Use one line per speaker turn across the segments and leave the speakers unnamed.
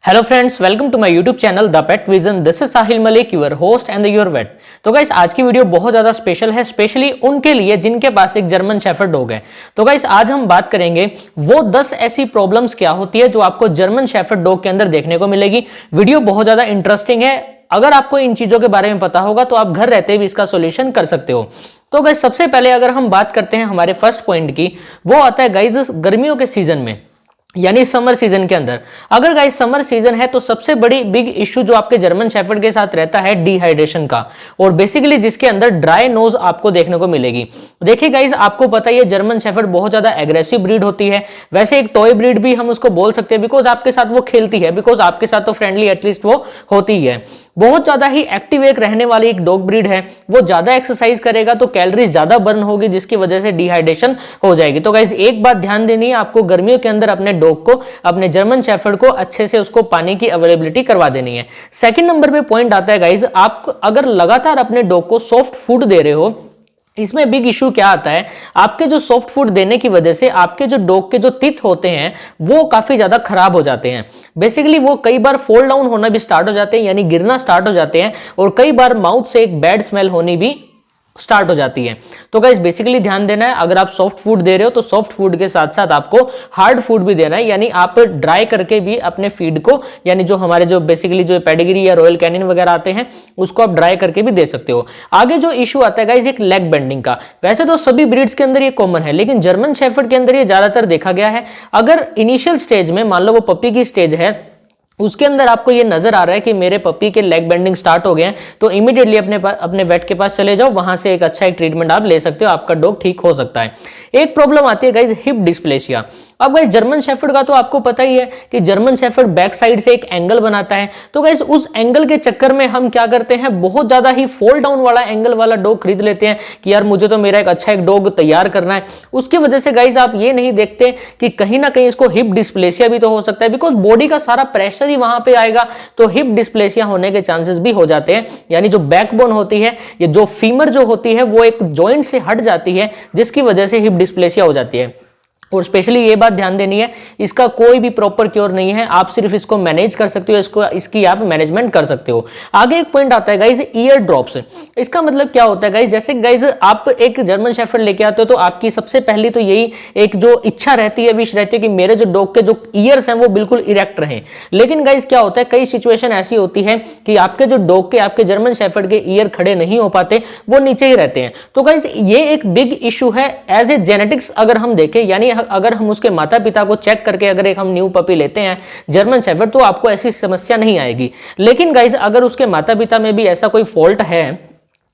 Hello friends, welcome to my YouTube channel the pet vision. This is Sahil Malik, your host and your vet. तो guys, आज की video बहुत ज्यादा special है, specially उनके लिए जिनके पास एक जर्मन शेफर्ड डॉग है। तो गाइस, आज हम बात करेंगे वो 10 ऐसी प्रॉब्लम्स क्या होती है जो आपको जर्मन शेफर्ड डॉग के अंदर देखने को मिलेगी। वीडियो बहुत ज्यादा इंटरेस्टिंग है। अगर आपको इन चीजों के बारे में पता होगा तो आप घर रहते भी इसका सोल्यूशन कर सकते हो। तो गाइस, सबसे पहले अगर हम बात करते हैं हमारे फर्स्ट पॉइंट की, वो आता है गाइस गर्मियों के सीजन में, यानी समर सीजन के अंदर। अगर गाइस समर सीजन है तो सबसे बड़ी बिग इश्यू जो आपके जर्मन शेफर्ड के साथ रहता है डिहाइड्रेशन का, और बेसिकली जिसके अंदर ड्राई नोज आपको देखने को मिलेगी। देखिए गाइस, आपको पता ही है जर्मन शेफर्ड बहुत ज्यादा एग्रेसिव ब्रीड होती है। वैसे एक टॉय ब्रीड भी हम उसको बोल सकते हैं, बिकॉज आपके साथ वो खेलती है, बिकॉज आपके साथ तो फ्रेंडली एटलीस्ट वो होती ही है। बहुत ज्यादा ही एक्टिव एक रहने वाली एक डॉग ब्रीड है। वो ज्यादा एक्सरसाइज करेगा तो कैलोरीज ज्यादा बर्न होगी, जिसकी वजह से डिहाइड्रेशन हो जाएगी। तो गाइस, एक बात ध्यान देनी है, आपको गर्मियों के अंदर अपने डॉग को, अपने जर्मन शेफर्ड को अच्छे से उसको पानी की अवेलेबिलिटी करवा देनी है। सेकंड नंबर पे पॉइंट आता है गाइस, आप अगर लगातार अपने डॉग को सॉफ्ट फूड दे रहे हो, इसमें बिग इशू क्या आता है, आपके जो सॉफ्ट फूड देने की वजह से आपके जो डॉग के जो टीथ होते हैं वो काफी ज्यादा खराब हो जाते हैं। बेसिकली वो कई बार फॉल डाउन होना भी स्टार्ट हो जाते हैं, यानी गिरना स्टार्ट हो जाते हैं, और कई बार माउथ से एक बैड स्मेल होनी भी स्टार्ट हो जाती है। तो गाइस, बेसिकली ध्यान देना है, अगर आप सॉफ्ट फूड दे रहे हो तो सॉफ्ट फूड के साथ साथ आपको हार्ड फूड भी देना है, यानी आप ड्राई करके भी अपने फीड को, यानी जो हमारे जो बेसिकली जो पेडिग्री या रॉयल कैनिन वगैरह आते हैं उसको आप ड्राई करके भी दे सकते हो। आगे जो इशू आता है गाइस एक लेग बेंडिंग का, वैसे तो सभी ब्रीड्स के अंदर ये कॉमन है, लेकिन जर्मन शेफर्ड के अंदर ये ज्यादातर देखा गया है। अगर इनिशियल स्टेज में, मान लो वो पपी की स्टेज है, उसके अंदर आपको ये नजर आ रहा है कि मेरे पपी के लेग बेंडिंग स्टार्ट हो गए हैं, तो इमीडिएटली अपने वेट के पास चले जाओ, वहां से एक अच्छा एक ट्रीटमेंट आप ले सकते हो, आपका डॉग ठीक हो सकता है। एक प्रॉब्लम आती है गाइस हिप डिस्प्लेसिया। अब गाइस जर्मन शेफर्ड का तो आपको पता ही है कि जर्मन शेफर्ड बैक साइड से एक एंगल बनाता है। तो गाइस उस एंगल के चक्कर में हम क्या करते हैं, बहुत ज्यादा ही फॉल डाउन वाला एंगल वाला डॉग खरीद लेते हैं कि यार मुझे तो मेरा एक अच्छा एक डॉग तैयार करना है। उसकी वजह से गाइस आप ये नहीं देखते कि कहीं ना कहीं इसको हिप डिस्प्लेसिया भी तो हो सकता है, बिकॉज बॉडी का सारा प्रेशर ही वहां पे आएगा, तो हिप डिस्प्लेसिया होने के चांसेस भी हो जाते हैं। यानी जो बैकबोन होती है, ये जो फीमर जो होती है, वो एक जॉइंट से हट जाती है, जिसकी वजह से हिप डिस्प्लेसिया हो जाती है। और स्पेशली ये बात ध्यान देनी है, इसका कोई भी प्रॉपर क्योर नहीं है, आप सिर्फ इसको मैनेज कर सकते हो, इसकी आप मैनेजमेंट कर सकते हो। आगे एक पॉइंट आता है गाइस ईयर ड्रॉप्स। इसका मतलब क्या होता है गाइस, जैसे गाइस आप एक जर्मन शेफर्ड लेके आते हो तो आपकी सबसे पहली तो यही एक जो इच्छा रहती है, विश रहती है कि मेरे जो डॉग के जो ईयर्स हैं वो बिल्कुल इरेक्ट रहें। लेकिन गाइस क्या होता है, कई सिचुएशन ऐसी होती है कि आपके जो डॉग के, आपके जर्मन शेफर्ड के ईयर खड़े नहीं हो पाते, वो नीचे ही रहते हैं। तो गाइस ये एक बिग इशू है एज ए जेनेटिक्स। अगर हम देखें, यानी अगर हम उसके माता पिता को चेक करके अगर एक हम न्यू पपी लेते हैं जर्मन शेफर्ड, तो आपको ऐसी समस्या नहीं आएगी। लेकिन गाइस अगर उसके माता पिता में भी ऐसा कोई फॉल्ट है,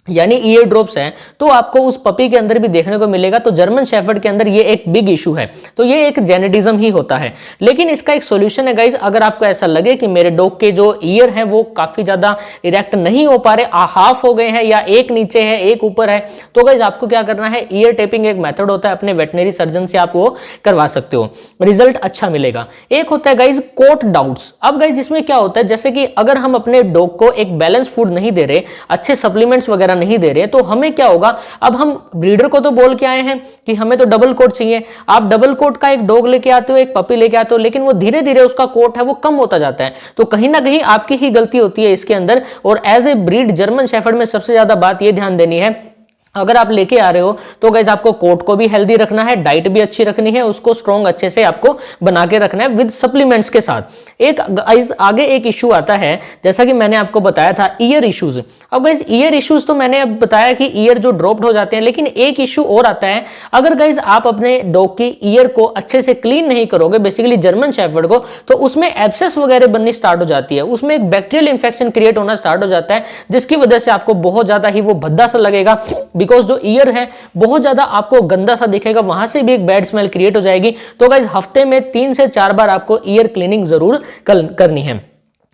यानी ईयर ड्रॉप्स हैं, तो आपको उस पपी के अंदर भी देखने को मिलेगा। तो जर्मन शेफर्ड के अंदर ये एक बिग इशू है, तो ये एक जेनेटिज्म ही होता है। लेकिन इसका एक सॉल्यूशन है गाइस, अगर आपको ऐसा लगे कि मेरे डॉग के जो ईयर हैं वो काफी ज्यादा इरेक्ट नहीं हो पा रहे, हाफ हो गए हैं, या एक नीचे है एक ऊपर है, तो गाइस आपको क्या करना है, ईयर टेपिंग एक मेथड होता है, अपने वेटनरी सर्जन से आप वो करवा सकते हो, रिजल्ट अच्छा मिलेगा। एक होता है गाइस कोट डाउट्स। अब गाइस इसमें क्या होता है, जैसे कि अगर हम अपने डॉग को एक बैलेंस फूड नहीं दे रहे, अच्छे सप्लीमेंट्स वगैरह नहीं दे रहे, तो हमें क्या होगा, अब हम ब्रीडर को तो बोल के आए हैं कि हमें तो डबल कोट चाहिए। आप डबल कोट का एक डॉग लेके आते हो, एक पपी लेके आते हो, लेकिन वो धीरे धीरे उसका कोट है वो कम होता जाता है। तो कहीं ना कहीं आपकी ही गलती होती है इसके अंदर। और as a breed German shepherd में सबसे ज्यादा बात ये ध्यान देनी है, अगर आप लेके आ रहे हो तो गाइस आपको कोट को भी हेल्दी रखना है, डाइट भी अच्छी रखनी है, उसको स्ट्रॉन्ग अच्छे से आपको बना के रखना है विद सप्लीमेंट्स के साथ। एक गाइस आगे एक इशू आता है, जैसा कि मैंने आपको बताया था ईयर इश्यूज। अब गाइस ईयर इश्यूज तो मैंने अब बताया कि ईयर जो ड्रॉप्ड हो जाते हैं, लेकिन एक इशू और आता है, अगर गाइस आप अपने डॉग की ईयर को अच्छे से क्लीन नहीं करोगे, बेसिकली जर्मन शेफर्ड को, तो उसमें एब्सेस वगैरह बननी स्टार्ट हो जाती है, उसमें एक बैक्टीरियल इंफेक्शन क्रिएट होना स्टार्ट हो जाता है, जिसकी वजह से आपको बहुत ज्यादा ही वो भद्दा सा लगेगा, बिकॉज जो ईयर है बहुत ज्यादा आपको गंदा सा दिखेगा, वहां से भी एक बैड स्मेल क्रिएट हो जाएगी। तो गाइस हफ्ते में 3 से 4 बार आपको ईयर क्लीनिंग जरूर करनी है।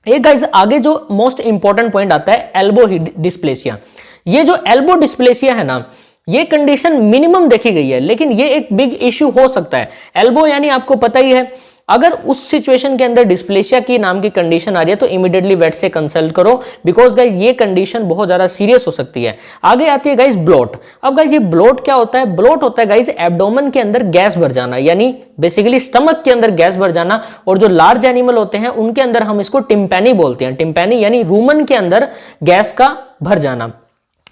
एक गाइस आगे जो मोस्ट इंपॉर्टेंट पॉइंट आता है एल्बो डिस्प्लेसिया। ये जो एल्बो डिस्प्लेसिया है ना, ये कंडीशन मिनिमम देखी गई है, लेकिन ये एक बिग इश्यू हो सकता है। एल्बो यानी आपको पता ही है, अगर उस सिचुएशन के अंदर डिस्प्लेसिया की नाम की कंडीशन आ रही है तो इमीडिएटली वेट से कंसल्ट करो, बिकॉज गाइज ये कंडीशन बहुत ज्यादा सीरियस हो सकती है। आगे आती है गाइज ब्लोट। अब गाइज ये ब्लोट क्या होता है? ब्लोट होता है गाइज एब्डोमेन के अंदर गैस भर जाना, यानी बेसिकली स्टमक के अंदर गैस भर जाना। और जो लार्ज एनिमल होते हैं उनके अंदर हम इसको टिम्पैनी बोलते हैं। टिम्पैनी यानी रूमन के अंदर गैस का भर जाना।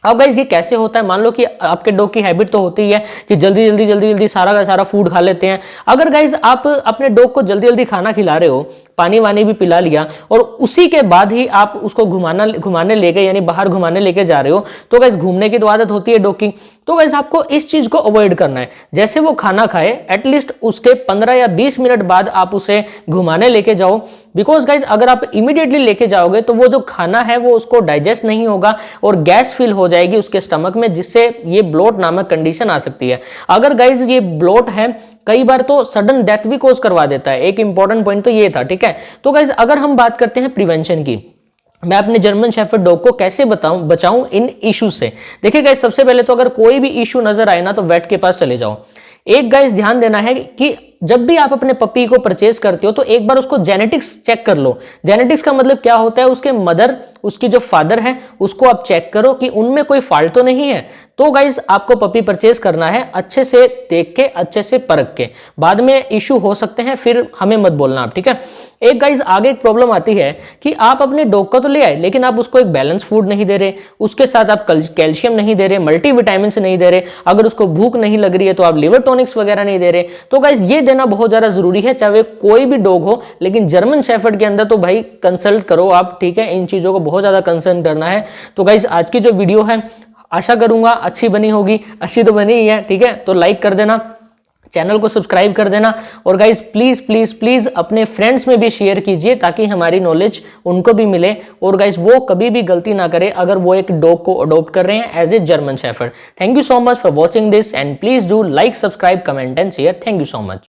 अब गाइज ये कैसे होता है? मान लो कि आपके डॉग की हैबिट तो होती है कि जल्दी जल्दी सारा का सारा फूड खा लेते हैं। अगर गाइज आप अपने डॉग को जल्दी जल्दी खाना खिला रहे हो, पानी वानी भी पिला लिया, और उसी के बाद ही आप उसको घुमाने लेके यानी बाहर घुमाने लेके जा रहे हो, तो गाइज घूमने की तो आदत होती है डॉग की, तो गाइज आपको इस चीज को अवॉइड करना है। जैसे वो खाना खाए एटलीस्ट उसके 15 या 20 मिनट बाद आप उसे घुमाने लेके जाओ, बिकॉज गाइज अगर आप इमीडिएटली लेके जाओगे तो वो जो खाना है वो उसको डाइजेस्ट नहीं होगा और गैस फील हो जाएगी उसके स्टमक में, जिससे ये ब्लोट नामक कंडीशन आ सकती है। अगर गाइज ये ब्लोट है कई बार तो सडन डेथ भी कॉज करवा देता है। एक इंपॉर्टेंट पॉइंट तो ये था, ठीक है। तो गाइज अगर हम बात करते हैं प्रिवेंशन की, मैं अपने जर्मन शेफर्ड डॉग को कैसे बचाऊं इन इश्यू से। देखिए गाइज सबसे पहले तो अगर कोई भी इश्यू नजर आए ना तो वेट के पास चले जाओ। एक गाइज ध्यान देना है कि जब भी आप अपने पपी को परचेज करते हो तो एक बार उसको जेनेटिक्स चेक कर लो। जेनेटिक्स का मतलब क्या होता है? उसके मदर, उसकी जो फादर है उसको आप चेक करो कि उनमें कोई फॉल्ट तो नहीं है। तो गाइज आपको पपी परचेज करना है अच्छे से देख के, अच्छे से परख के। बाद में इश्यू हो सकते हैं, फिर हमें मत बोलना आप, ठीक है। एक गाइज आगे एक प्रॉब्लम आती है कि आप अपने डॉग को तो ले आए लेकिन आप उसको एक बैलेंस फूड नहीं दे रहे, उसके साथ आप कैल्शियम नहीं दे रहे, मल्टीविटामिन नहीं दे रहे, अगर उसको भूख नहीं लग रही है तो आप लिवर टॉनिक्स वगैरह नहीं दे रहे। तो गाइज ये देना बहुत ज्यादा जरूरी है, चाहे कोई भी डॉग हो। लेकिन जर्मन शेफर्ड के अंदर तो भाई कंसल्ट करो आप, ठीक है। इन चीजों को बहुत ज्यादा कंसर्न करना है। तो गाइज आज की जो वीडियो है आशा करूंगा अच्छी बनी होगी, अच्छी तो बनी ही है, ठीक है। तो लाइक कर देना, चैनल को सब्सक्राइब कर देना, और गाइज प्लीज प्लीज प्लीज अपने फ्रेंड्स में भी शेयर कीजिए ताकि हमारी नॉलेज उनको भी मिले, और गाइज वो कभी भी गलती ना करे अगर वो एक डॉग को अडॉप्ट कर रहे हैं as a German shepherd. Thank you so much for watching this and please do like, subscribe, comment and share. Thank you so much.